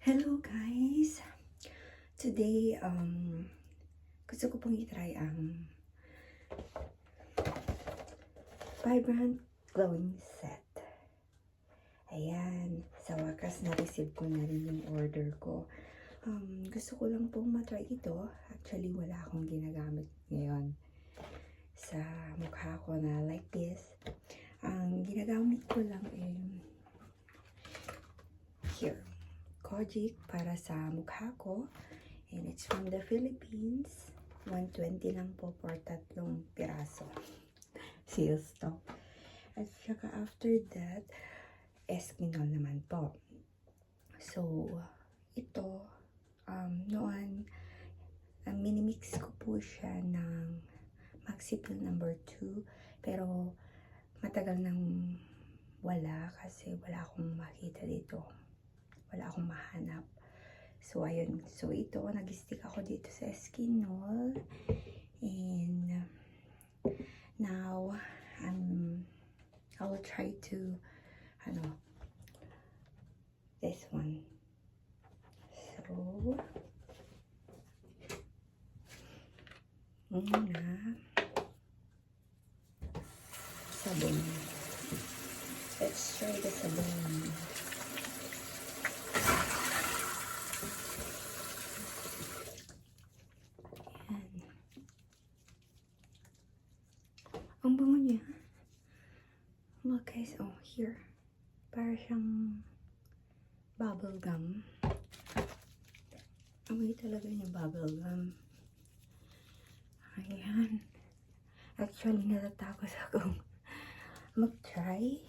Hello guys! Today, gusto ko pong itry ang Vibrant Glowing Set. Ayan, sa wakas na-receive ko na rin yung order ko. Gusto ko lang pong matry ito. Actually, wala akong ginagamit ngayon sa mukha ko na like this. Ang ginagamit ko lang ay here. Kojic para sa mukha ko, and it's from the Philippines. 120 lang po for 3 piraso. Sales to. At saka after that, Eskinol naman po. So, ito, noon, minimix ko po siya ng Maxipil number 2, pero matagal nang wala kasi wala akong makita dito. Wala akong mahanap. So, ayun. So, ito, nag-stick ako dito sa Eskinol. And, now, I will try to, this one. So, una, sabon. Let's try the sabon. Ang bango niya. Look guys, oh here. Para siyang bubble gum. Amoy talaga niya bubble gum. Ayan. Actually, natatakot akong mag-try.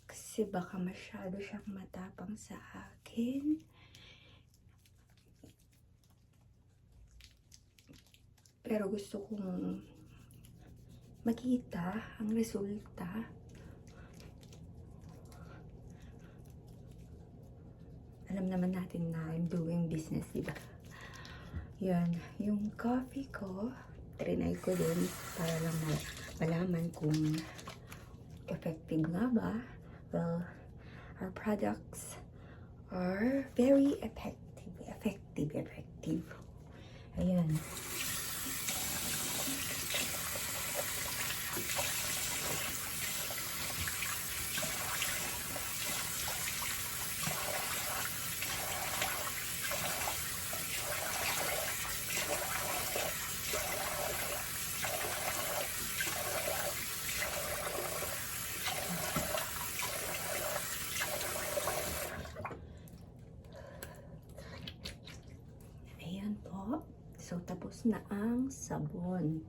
Kasi baka masyado siyang matapang sa akin. Pero gusto kong makita ang resulta. Alam naman natin na I'm doing business, diba? Yan. Yung coffee ko, trinay ko din para lang malaman kung effective nga ba. Well, our products are very effective. Ayan. So, tapos na ang sabon.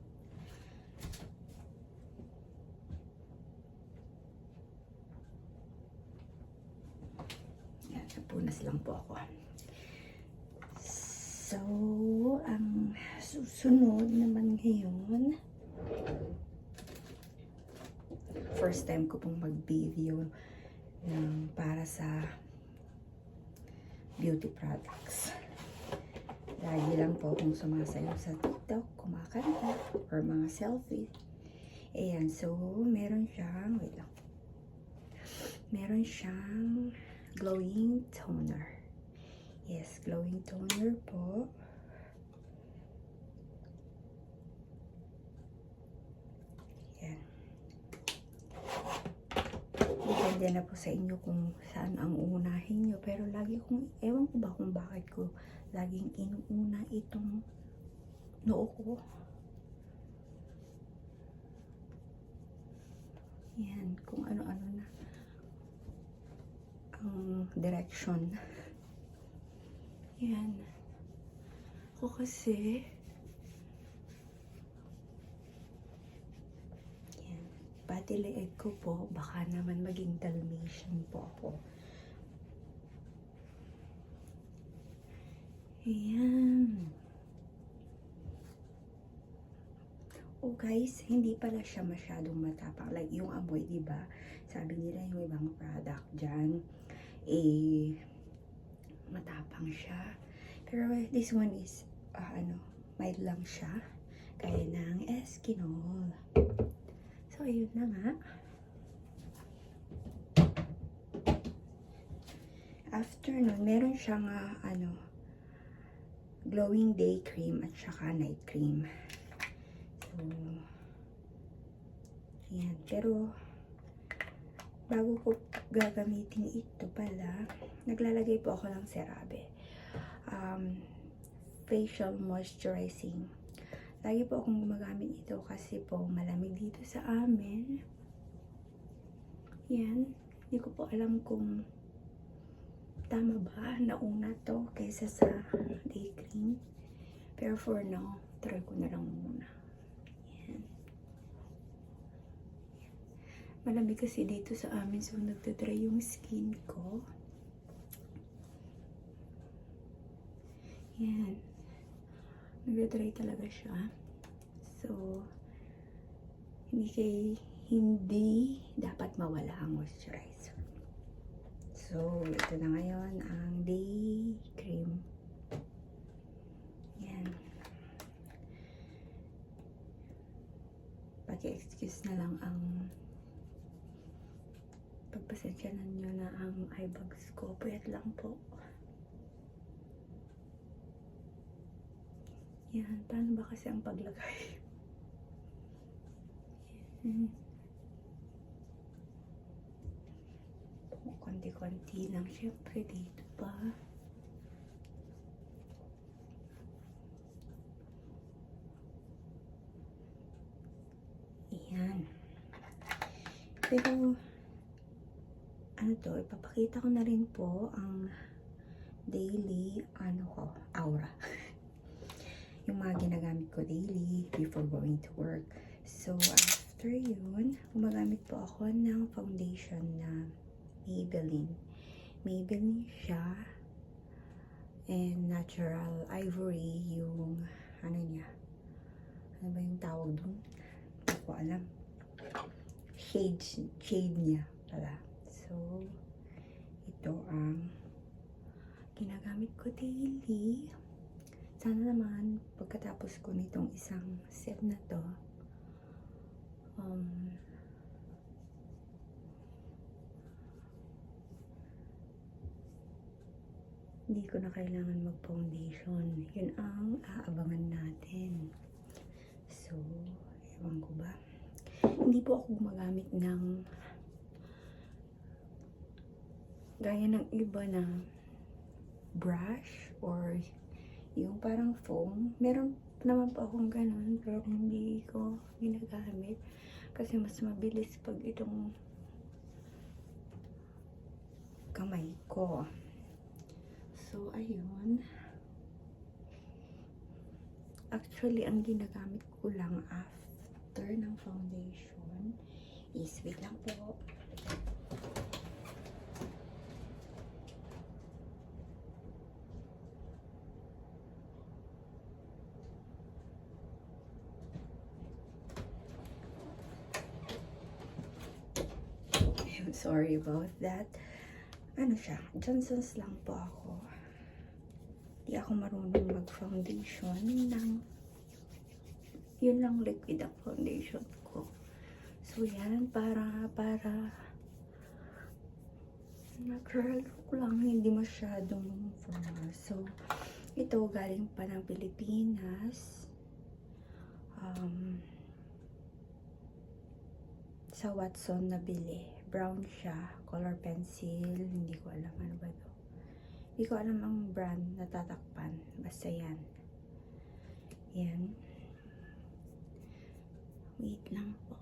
Yan, napunas lang po ako. So, ang susunod naman ngayon, first time ko pong mag-video ng para sa beauty products. Lagi lang po akong sumasayaw sa TikTok, kumakanta, or mga selfie. Ayan, so, meron siyang, wait lang. Meron siyang glowing toner. Yes, glowing toner po. Ayan. Depende na po sa inyo kung saan ang uunahin nyo. Pero lagi kong, ewan ko ba kung bakit ko laging inuuna itong noo ko. Yan, kung ano-ano na ang direction. Yan. Ako kasi, yan, pati leeg ko po, baka naman maging Dalmatian po ako. Ayan. Oh guys, hindi pala siya masyadong matapang. Like yung amoy, diba? Sabi nila yung ibang product dyan, matapang siya. Pero this one is, mild lang siya. Kaya ng Eskinol. So, ayun na nga. nun, meron siyang glowing day cream at saka night cream. So, yan. Pero, bago ko gagamitin ito pala, naglalagay po ako ng CeraVe. Facial moisturizing. Lagi po akong gumagamit ito kasi po malamig dito sa amin. Yan. Hindi ko po alam kung tama ba nauna to kaysa sa day cream. Pero for now, try ko na lang muna. Yan. Malamig kasi dito sa amin, so nagdadry yung skin ko. Yan. Nagdadry talaga siya. So, hindi dapat mawala ang moisturizer. So, ito na ngayon ang day cream. Yan. Paki-excuse na lang ang pagpasensyanan nyo na ang eye bags ko. Puyat lang po. Yan. Paano ba kasi ang paglagay? Yan. Konti-konti lang. Siyempre dito pa. Yan. Pero, ano to, ipapakita ko na rin po ang daily, aura. Yung mga ginagamit ko daily before going to work. So, after yun, gumagamit po ako ng foundation na Maybelline. Maybelline siya. And natural ivory yung, niya. Ano ba yung tawag dun? Hindi ko alam. Shade niya pala. So, ito ang ginagamit ko daily. Sana naman, pagkatapos ko nitong isang set na to, hindi ko na kailangan mag-foundation. Yun ang aabangan natin. So, ewan ko ba. Hindi po ako gumagamit ng gaya ng iba na brush or yung parang foam. Meron naman po akong ganun, pero hindi ko ginagamit kasi mas mabilis pag itong kamay ko. So, ayun. Actually, ang ginagamit ko lang after ng foundation is, wait lang po. I'm sorry about that. Ano siya? Johnson's lang po ako. Di ako marunong mag-foundation ng yun lang liquid ang foundation ko. So yan, para natural look lang, hindi masyadong formal. So ito galing pa ng Pilipinas. Sa Watson nabili. Brown siya, color pencil, hindi ko alam ano ba ito. Hindi ko alam ang brand na tatakpan. Basta yan. Yan. Wait lang po.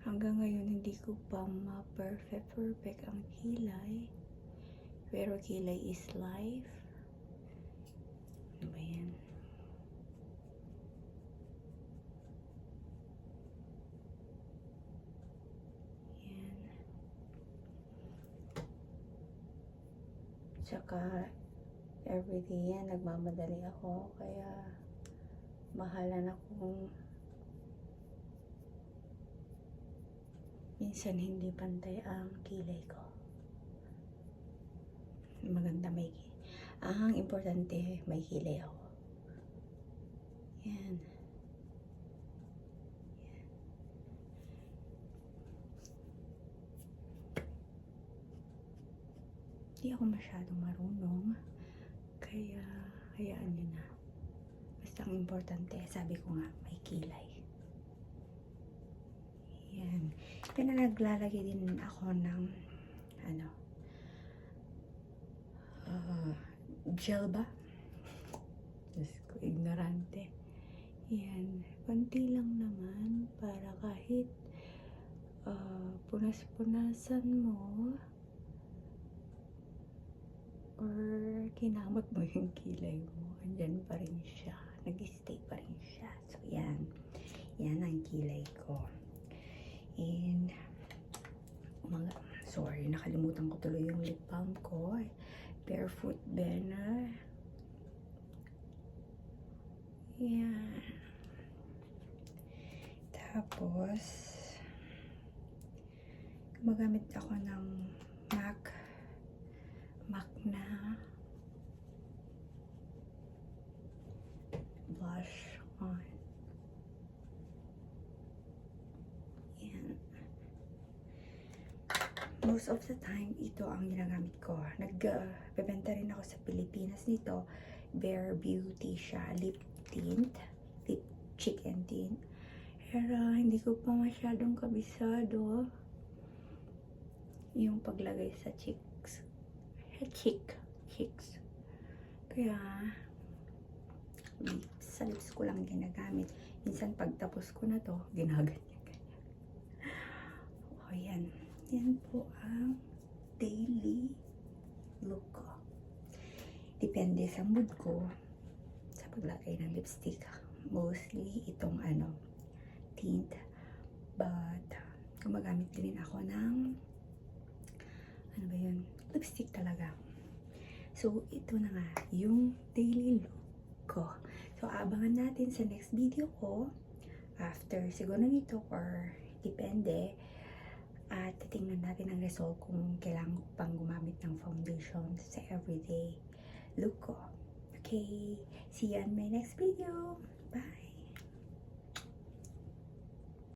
Hanggang ngayon, hindi ko pa ma-perfect ang kilay. Pero kilay is life. Ano ba yan? Tsaka, everyday yan, nagmamadali ako, kaya mahalan akong minsan hindi pantay ang kilay ko. Maganda ang importante, may kilay ako. Yan. Hindi ako masyadong marunong. Kaya, hayaan nyo na. Basta ang importante, sabi ko nga, may kilay. Yan. Yan na naglalagay din ako ng, gel ba? Diyos ko, ignorante. Yan. Konti lang naman para kahit punas-punasan mo or kinamot mo yung kilay mo, andyan pa rin siya. Nag-stay pa rin siya. So, yan. Yan ang kilay ko. And, sorry, nakalimutan ko tuloy yung lip balm ko. Barefoot Banner. Yan. Tapos, gumagamit ako ng MAC na blush on. Yan. Most of the time, ito ang ginagamit ko. Nagbebenta rin ako sa Pilipinas nito. Bare Beauty siya. Lip tint. Lip chicken tint. Pero, hindi ko pa masyadong kabisado yung paglagay sa cheeks. Kaya, sa lips ko lang ginagamit. Minsan, pagtapos ko na to, ginaganyan. O, yan. Yan po ang daily look ko. Depende sa mood ko sa paglagay ng lipstick. Mostly, itong tint. But, gumagamit din ako ng lipstick talaga. So, ito na nga yung daily look ko. So, abangan natin sa next video ko after siguro nito or depende. At titingnan natin ang result kung kailangan ko pang gumamit ng foundation sa everyday look ko. Okay, see you on my next video. Bye!